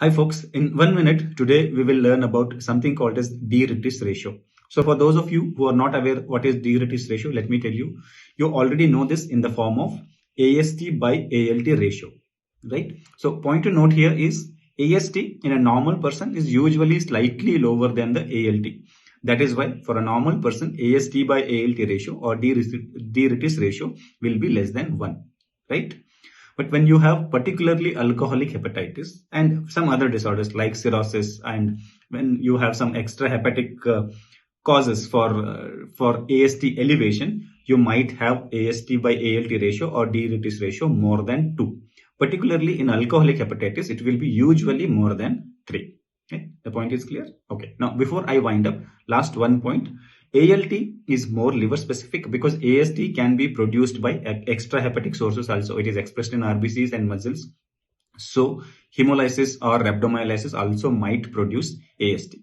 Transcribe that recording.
Hi folks, in 1 minute today we will learn about something called as DeRitis ratio. So for those of you who are not aware what is DeRitis ratio, let me tell you, you already know this in the form of AST by ALT ratio, right? So point to note here is AST in a normal person is usually slightly lower than the ALT. That is why for a normal person, AST by ALT ratio or DeRitis ratio will be less than 1, right? But when you have particularly alcoholic hepatitis and some other disorders like cirrhosis, and when you have some extra hepatic causes for AST elevation, you might have AST by ALT ratio or DeRitis ratio more than 2. Particularly in alcoholic hepatitis, it will be usually more than 3. Okay, the point is clear? Okay, now before I wind up, last one point. ALT is more liver specific because AST can be produced by extra hepatic sources also. It is expressed in RBCs and muscles. So hemolysis or rhabdomyolysis also might produce AST.